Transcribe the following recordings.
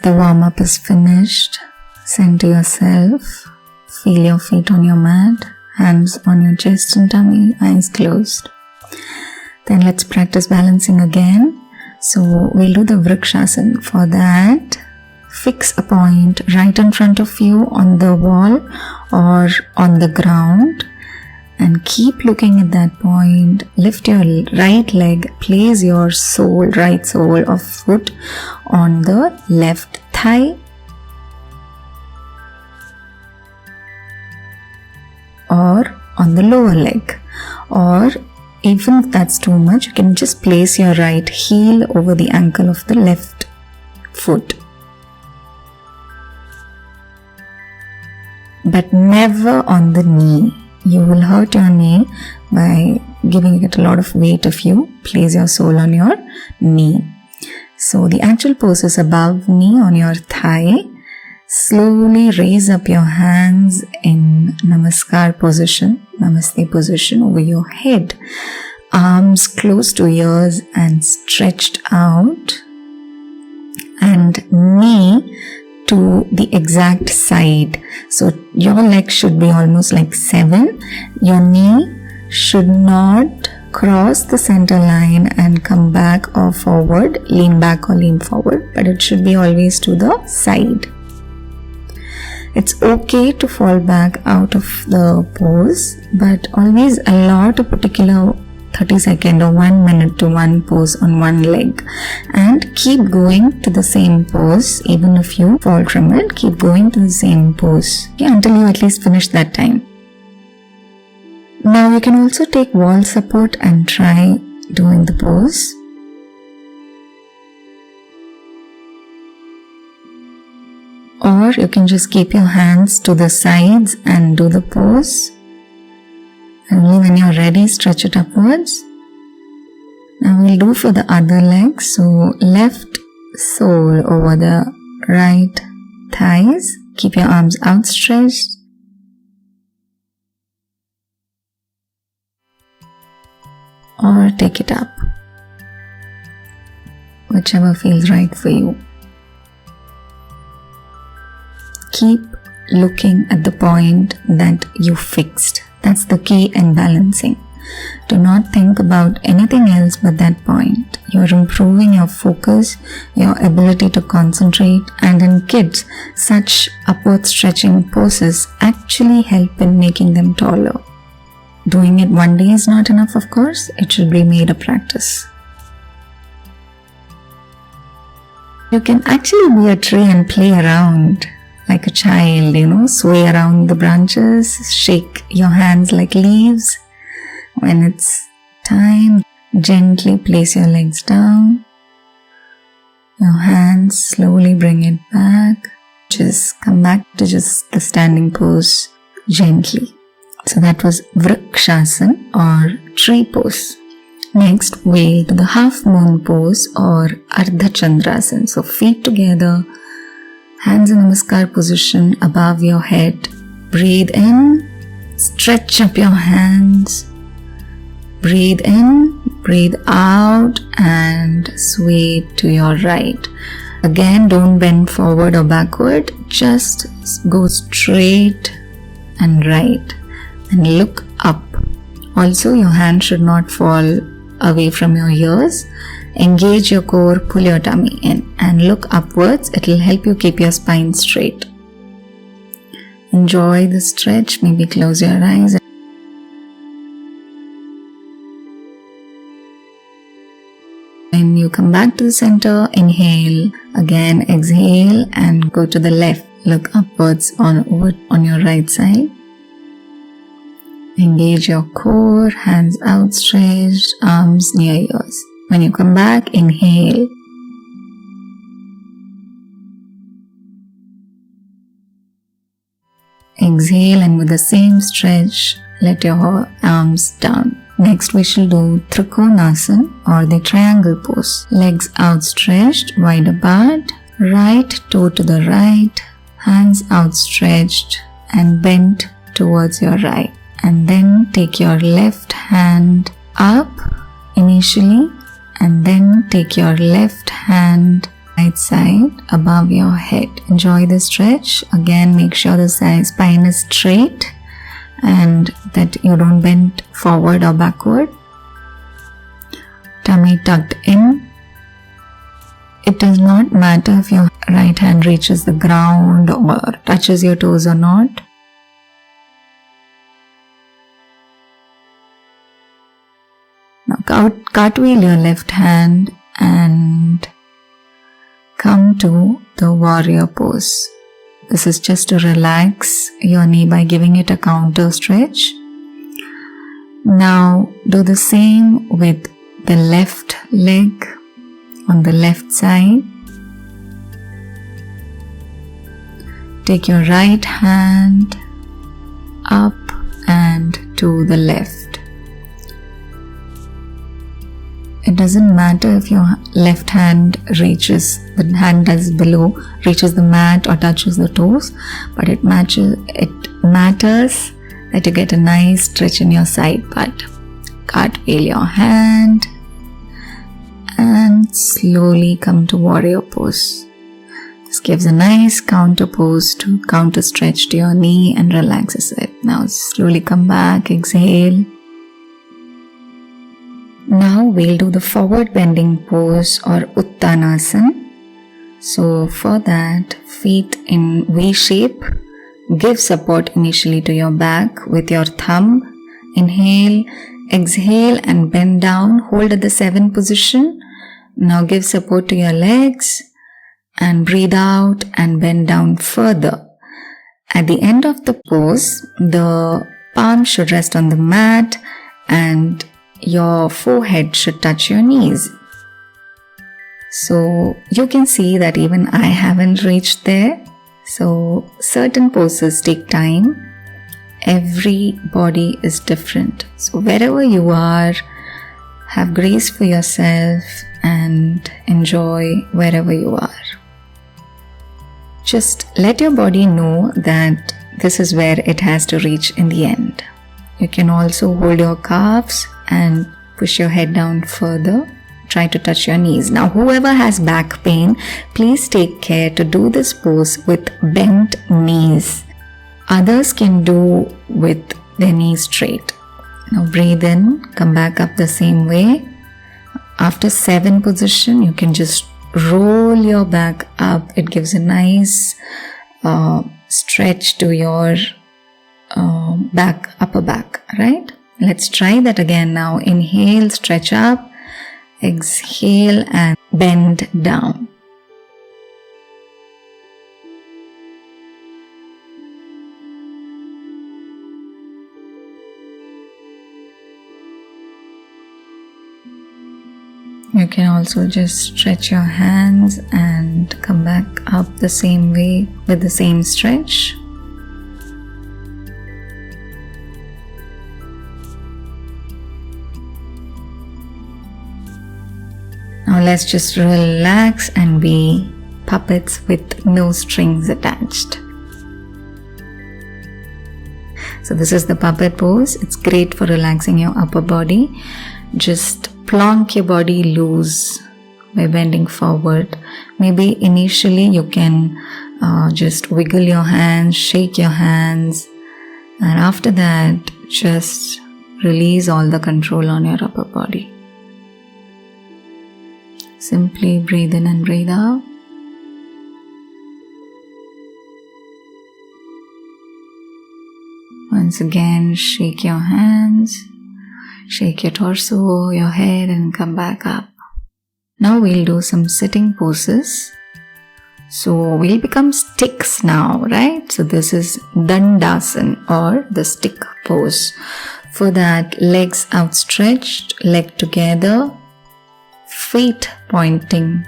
The warm up is finished. Center yourself. Feel your feet on your mat. Hands on your chest and tummy. Eyes closed. Then let's practice balancing again. So we'll do the Vrikshasan. For that, fix a point right in front of you on the wall or on the ground and keep looking at that point. Lift your right leg, place your right sole of foot on the left thigh or on the lower leg, or even if that's too much, you can just place your right heel over the ankle of the left foot. But never on the knee. You will hurt your knee by giving it a lot of weight if you place your sole on your knee. So the actual pose is above knee on your thigh. Slowly raise up your hands in Namaskar position, Namaste position over your head. Arms close to ears and stretched out. And knee to the exact side. So your leg should be almost like 7. Your knee should not cross the center line and come back or forward, lean back or lean forward, but it should be always to the side. It's okay to fall back out of the pose, but always allot a particular 30 seconds or 1 minute to one pose on one leg, and keep going to the same pose. Even if you fall from it, keep going to the same pose, okay, until you at least finish that time. Now you can also take wall support and try doing the pose. Or you can just keep your hands to the sides and do the pose. And only when you're ready, stretch it upwards. Now we'll do for the other leg. So left sole over the right thighs. Keep your arms outstretched. Or take it up. Whichever feels right for you. Keep looking at the point that you fixed. That's the key in balancing. Do not think about anything else but that point. You're improving your focus, your ability to concentrate, and in kids, such upward stretching poses actually help in making them taller. Doing it one day is not enough, of course. It should be made a practice. You can actually be a tree and play around like a child, sway around the branches, shake your hands like leaves. When it's time, gently place your legs down. Your hands, slowly bring it back. Just come back to just the standing pose gently. So that was Vrikshasan or tree pose. Next, we'll do the half moon pose or Ardhachandrasan. So feet together, hands in Namaskar position above your head. Breathe in, stretch up your hands. Breathe in, breathe out, and sway to your right. Again, don't bend forward or backward. Just go straight and right. And look up. Also, your hand should not fall away from your ears. Engage your core, pull your tummy in and look upwards. It will help you keep your spine straight. Enjoy the stretch. Maybe close your eyes. When you come back to the center, inhale. Again, exhale and go to the left. Look upwards on your right side. Engage your core, hands outstretched, arms near ears. When you come back, inhale. Exhale, and with the same stretch, let your arms down. Next, we shall do Trikonasan or the triangle pose. Legs outstretched, wide apart, right toe to the right, hands outstretched and bent towards your right. And then take your left hand up initially, and then take your left hand right side above your head. Enjoy the stretch. Again, make sure the spine is straight and that you don't bend forward or backward. Tummy tucked in. It does not matter if your right hand reaches the ground or touches your toes or not. Now cartwheel your left hand and come to the warrior pose. This is just to relax your knee by giving it a counter stretch. Now do the same with the left leg on the left side. Take your right hand up and to the left. It doesn't matter if your left hand reaches, the hand that's below reaches the mat or touches the toes, but it matters that you get a nice stretch in your side part. Cartwheel your hand and slowly come to warrior pose. This gives a nice counter pose to counter stretch to your knee and relaxes it. Now slowly come back, exhale. Now we'll do the forward bending pose or Uttanasan. So for that, feet in V shape. Give support initially to your back with your thumb. Inhale, exhale and bend down. Hold at the 7 position. Now give support to your legs and breathe out and bend down further. At the end of the pose, the palm should rest on the mat and your forehead should touch your knees. So you can see that even I haven't reached there. So certain poses take time. Every body is different. So wherever you are, have grace for yourself and enjoy wherever you are. Just let your body know that this is where it has to reach in the end. You can also hold your calves and push your head down further. Try to touch your knees. Now whoever has back pain, please take care to do this pose with bent knees. Others can do with their knees straight. Now breathe in, come back up the same way. After 7 position, you can just roll your back up. It gives a nice stretch to your upper back, right? Let's try that again now. Inhale, stretch up. Exhale and bend down. You can also just stretch your hands and come back up the same way with the same stretch. Now let's just relax and be puppets with no strings attached. So this is the puppet pose. It's great for relaxing your upper body. Just plonk your body loose by bending forward. Maybe initially you can just wiggle your hands, shake your hands, and after that just release all the control on your upper body. Simply breathe in and breathe out. Once again, shake your hands, shake your torso, your head, and come back up. Now we'll do some sitting poses. So we'll become sticks now, right? So this is Dandasan or the stick pose. For that, legs outstretched, leg together, feet pointing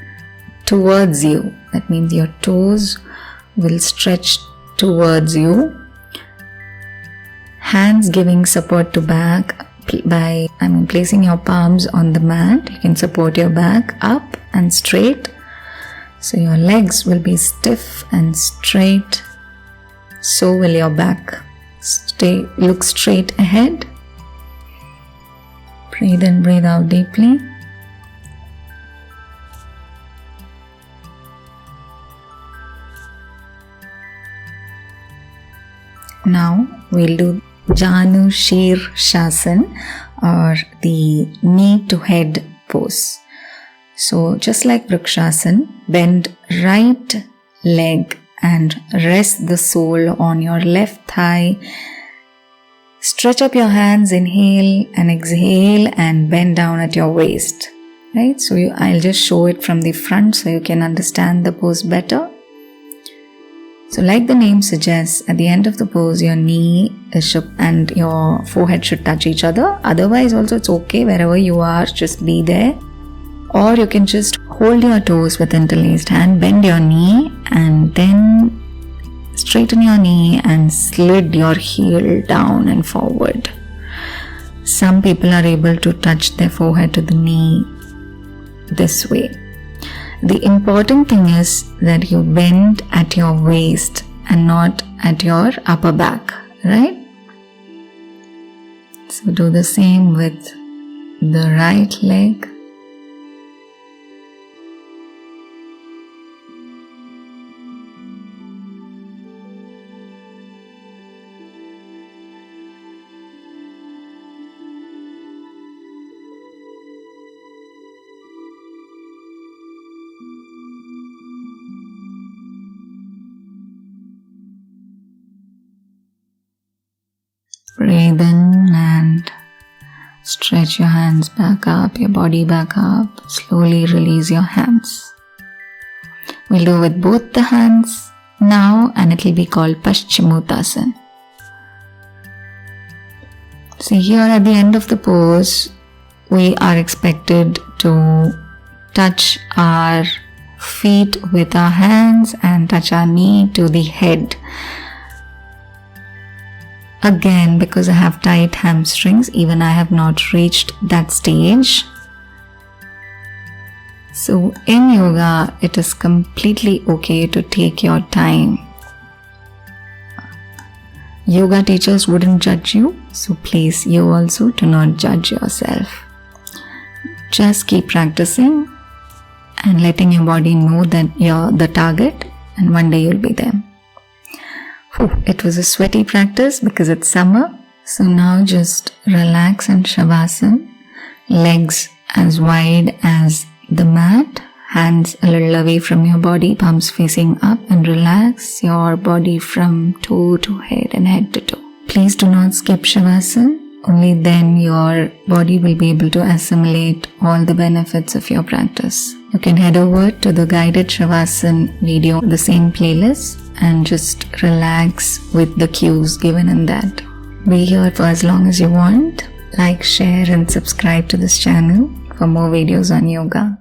towards you. That means your toes will stretch towards you. Hands giving support to back by placing your palms on the mat. You can support your back up and straight. So your legs will be stiff and straight. So will your back. Look straight ahead. Breathe in, breathe out deeply. Now we'll do Janushirshasan, or the knee to head pose. So just like Vrikshasan, bend right leg and rest the sole on your left thigh. Stretch up your hands, inhale and exhale, and bend down at your waist. Right? So I'll just show it from the front so you can understand the pose better. So like the name suggests, at the end of the pose, your knee and your forehead should touch each other. Otherwise also it's okay, wherever you are, just be there. Or you can just hold your toes with interlaced hand, bend your knee, and then straighten your knee and slid your heel down and forward. Some people are able to touch their forehead to the knee this way. The important thing is that you bend at your waist and not at your upper back, right? So do the same with the right leg. Breathe in and stretch your hands back up, your body back up. Slowly release your hands. We'll do with both the hands now, and it will be called paschimottanasana. See, here at the end of the pose, we are expected to touch our feet with our hands and touch our knee to the head. Again, because I have tight hamstrings, even I have not reached that stage. So in yoga, it is completely okay to take your time. Yoga teachers wouldn't judge you, so please, you also do not judge yourself. Just keep practicing and letting your body know that you're the target, and one day you'll be there. It was a sweaty practice because it's summer. So now just relax in Savasana. Legs as wide as the mat. Hands a little away from your body. Palms facing up, and relax your body from toe to head and head to toe. Please do not skip Savasana. Only then your body will be able to assimilate all the benefits of your practice. You can head over to the guided Savasana video, the same playlist, and just relax with the cues given in that. Be here for as long as you want. Like, share and subscribe to this channel for more videos on yoga.